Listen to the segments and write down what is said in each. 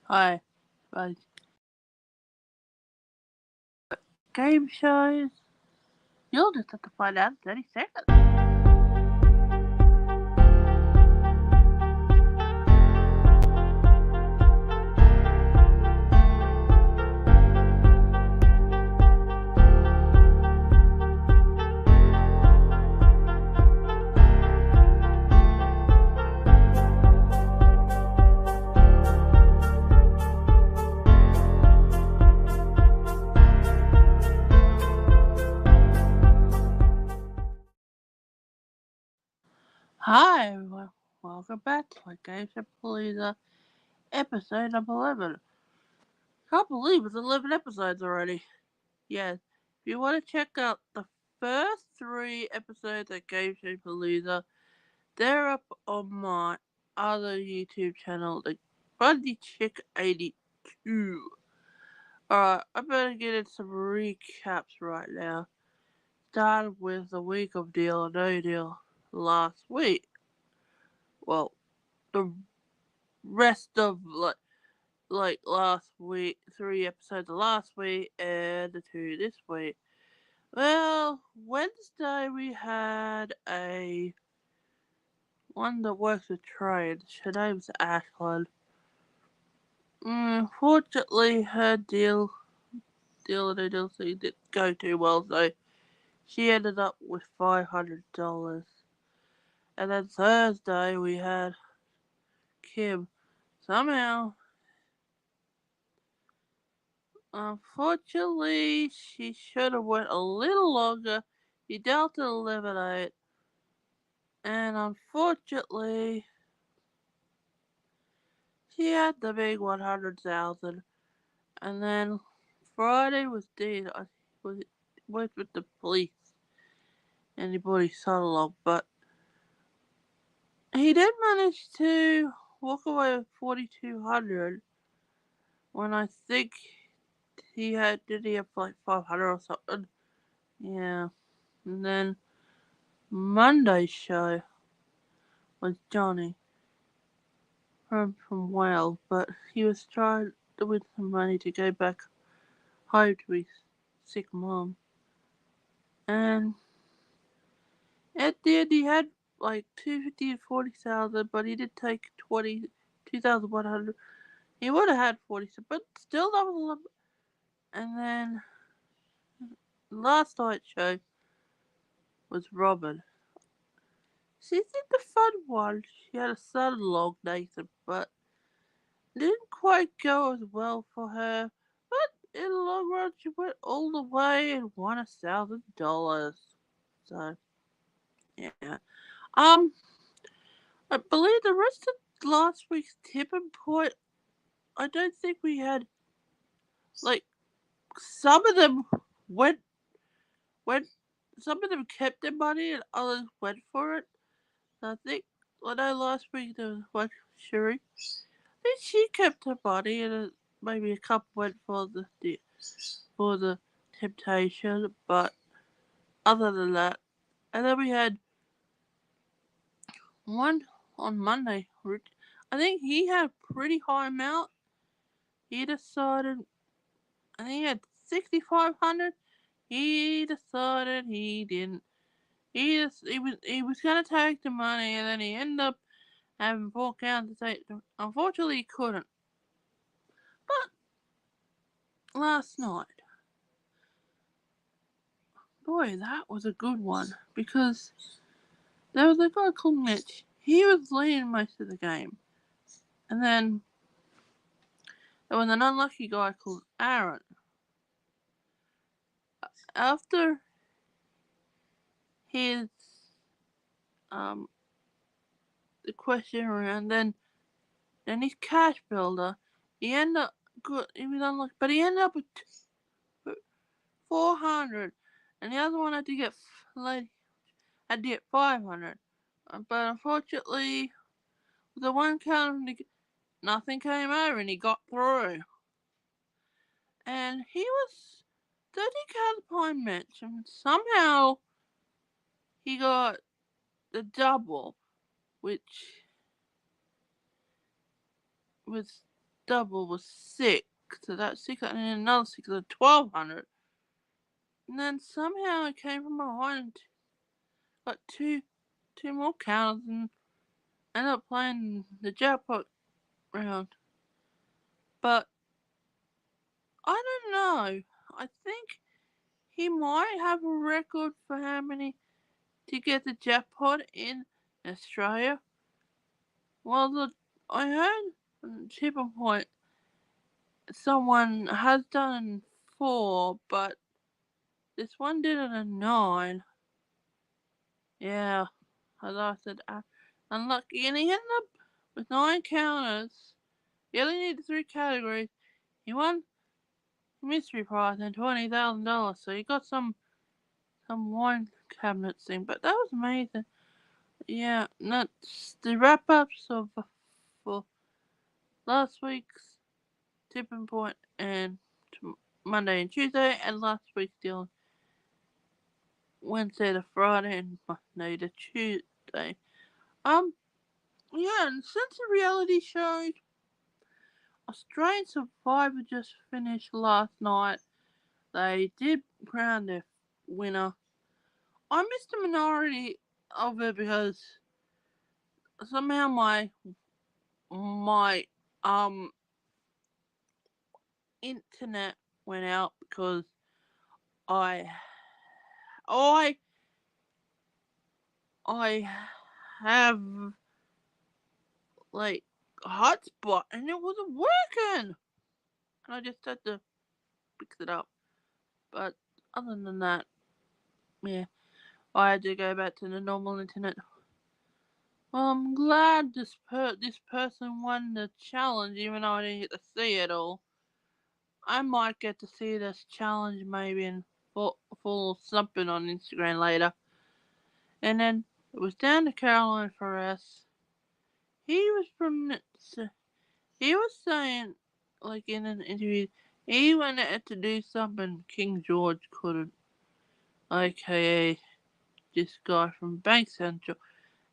Hi, by game shows. You'll just have to find out in 30 seconds. Hi, everyone. Welcome back to my Gameshow Palooza episode number 11. Can't believe it's 11 episodes already. Yes, if you want to check out the first 3 episodes of Gameshow Palooza, they're up on my other YouTube channel, the Bundy Chick 82. Alright, I better get in some recaps right now. Started with the week of Deal or No Deal last week. Well, the rest of like last week, 3 episodes of last week and the 2 this week. Well, Wednesday we had a one that works with trades. Her name's Ashlyn. Fortunately, her deal thing didn't go too well, so she ended up with $500. And then Thursday we had Kim. Somehow, unfortunately, she should have went a little longer. She dealt an eliminate, and unfortunately, she had the big 100,000. And then Friday was Dean. I was went with the police. Anybody shot along, but he did manage to walk away with 4,200. When I think he have like 500 or something? Yeah. And then Monday's show was Johnny from Wales, but he was trying to win some money to go back home to his sick mom. And at the end, he had like 250 and 40,000, but he did take 2,100. He would have had 40, but still that was a lot. And then last night's show was Robin. She did the fun one. She had a son-in-law, Nathan, but didn't quite go as well for her. But in the long run, she went all the way and won $1,000. So, yeah. I believe the rest of last week's tipping point, I don't think we had, like, some of them went, some of them kept their money and others went for it. I think, I know last week there was one, Sherry. I think she kept her money and maybe a couple went for the temptation, but other than that, and then we had one on Monday. I think he had a pretty high amount. He decided, I think he had 6,500. He decided he didn't. He was gonna take the money, and then he ended up having 4 counts to take. Unfortunately, he couldn't. But last night, boy, that was a good one because there was a guy called Mitch. He was leading most of the game, and then there was an unlucky guy called Aaron. After his um the question round, then his cash builder, he ended up good. He was unlucky, but he ended up with 400, and the other one had to get 500. But unfortunately, the one count nothing came over, and he got through. And he was 30 counterpoint match, and somehow he got the double, which was double was 6. So that's 600 and another 6, so 1200. And then somehow I came from behind and got two more counters and ended up playing the jackpot round. But I don't know. I think he might have a record for how many to get the jackpot in Australia. Well, I heard on Tipping Point someone has done 4, but this one did it in 9. Yeah, as I said, unlucky. And he ended up with 9 counters. He only needed 3 categories. He won mystery prize and $20,000. So he got some wine cabinets thing. But that was amazing. Yeah, and that's the wrap ups of for last week's Tipping Point and Monday and Tuesday, and last week's deal Wednesday to Friday and Monday to Tuesday. Yeah, and since the reality show Australian Survivor just finished last night, they did crown their winner. I missed the minority of it because somehow my internet went out because I I I have like a hotspot and it wasn't working. And I just had to fix it up. But other than that, yeah, I had to go back to the normal internet. Well, I'm glad this person won the challenge, even though I didn't get to see it all. I might get to see this challenge maybe in full something on Instagram later. And then it was down to Caroline for us. He was from he was saying like in an interview he wanted to do something King George couldn't, aka this guy from Bank Central.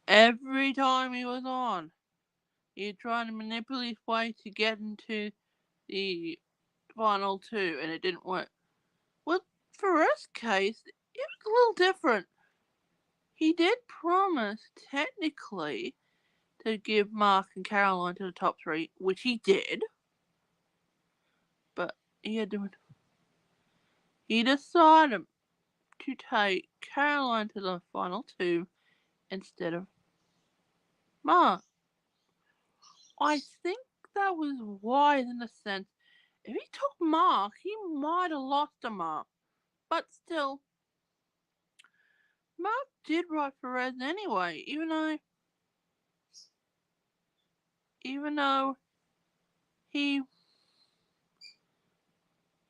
Every time he was on, he'd try to manipulate his way to get into the final 2, and it didn't work. Well, for us case, it was a little different. He did promise, technically, to give Mark and Caroline to the top 3, which he did, but he had to. He decided to take Caroline to the final 2 instead of Mark. I think that was wise in the sense if he took Mark, he might have lost to Mark. But still, Mark did right for Rez anyway, even though he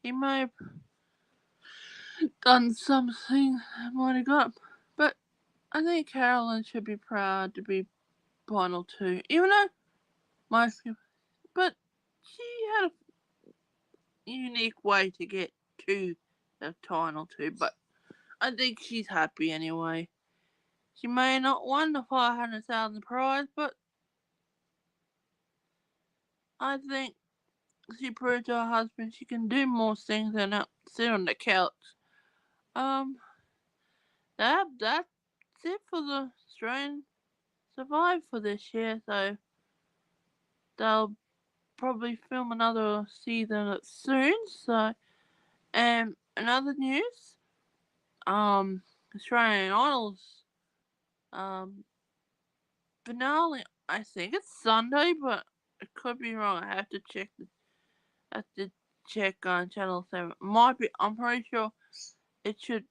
may have done something that might have got him. But I think Carolyn should be proud to be final 2, even though most people. But she had a unique way to get to the final 2. But I think she's happy anyway. She may not won the 500,000 prize, but I think she proved to her husband she can do more things than sit on the couch. Um, that's it for the Australian Survive for this year. So they'll probably film another season soon. So, and another news, Australian Idol's um finale. I think it's Sunday, but it could be wrong. I have to check. Have to check on Channel 7. Might be. I'm pretty sure it should.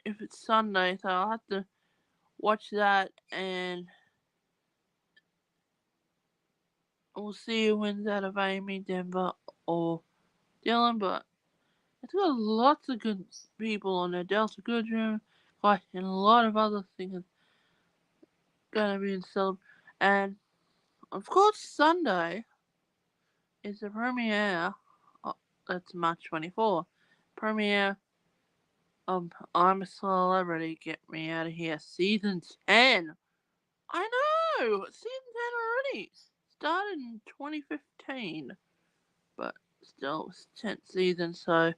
If it's Sunday, so I'll have to watch that, and we'll see who wins out of Amy, Denver, or Dylan. But it's got lots of good people on there. Delta Goodrum, and a lot of other things gonna be in celebration. And of course, Sunday is the premiere. Oh, that's March 24th. Premiere of I'm a Celebrity. Get Me Out of Here, season 10. I know, season 10 already. Started in 2015. but still, it's 10th season, so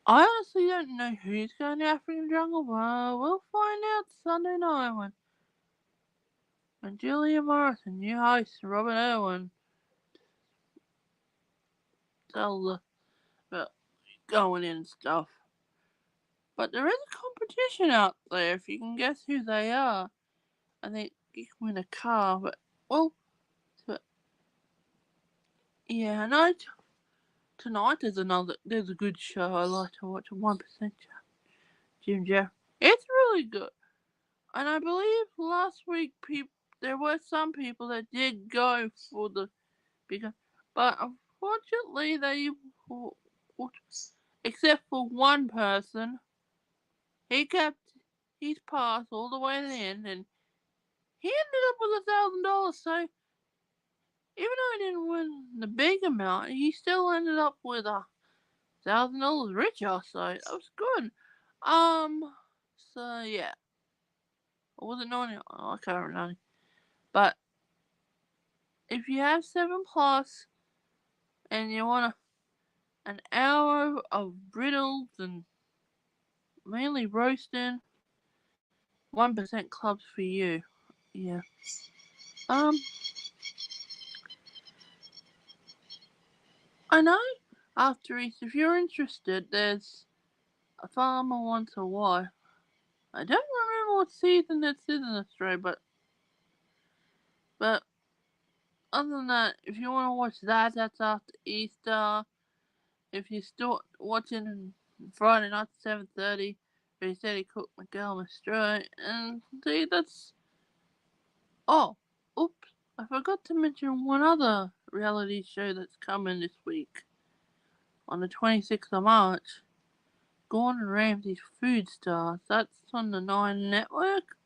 I honestly don't know who's going to African Jungle, but we'll find out Sunday night when Julia Morris and new host Robert Irwin tell about going in and stuff. But there is a competition out there. If you can guess who they are, I think you can win a car. But well, yeah, no. Tonight there's a good show I like to watch. 1% Jim Jeff. It's really good, and I believe last week there were some people that did go for the bigger, but unfortunately except for one person, he kept his pass all the way to the end, and he ended up with $1,000. So even though he didn't win the big amount, he still ended up with $1,000 richer. So that was good. So yeah, or was it 90? Oh, I can't remember. But if you have 7 Plus and you want an hour of brittles and mainly roasting, 1% clubs for you. Yeah. I know. After Easter, if you're interested, there's a farmer wants a wife. I don't remember what season it's in Australia, but other than that, if you want to watch that, that's after Easter. If you're still watching Friday night at 7:30, he said he cooked Miguel Straight, and see that's oh, oops, I forgot to mention one other reality show that's coming this week on the 26th of March. Gordon Ramsay's Food Stars. That's on the 9 Network.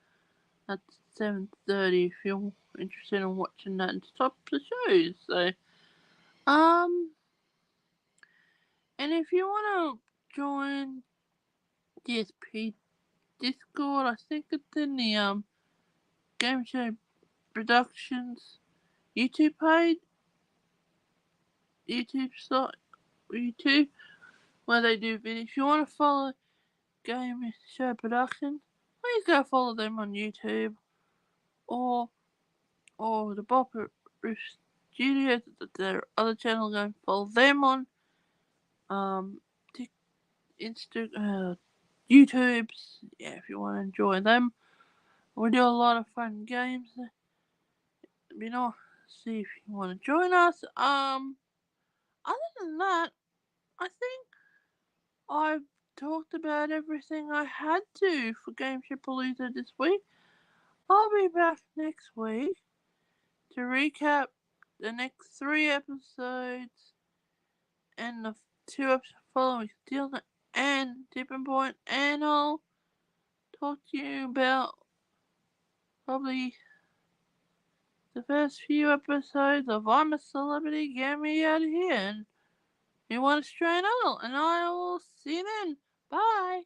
That's 7:30 if you're interested in watching that and top the shows. So, and if you want to join DSP Discord, I think it's in the Gameshow Productions YouTube page, YouTube, where they do videos. If you want to follow Gameshow Productions, please go follow them on YouTube or the Bopper Studios, their other channel. Go follow them on um YouTube's. Yeah, if you want to enjoy them, we do a lot of fun games. You know, see if you want to join us. Other than that, I think I've talked about everything I had to for Gameshow Palooza this week. I'll be back next week to recap the next 3 episodes and the 2 episodes following Steel and Tipping Point, and I'll talk to you about probably the first few episodes of I'm a Celebrity, Get Me Out of Here, and You Want a Straight Adult, and I will see you then. Bye!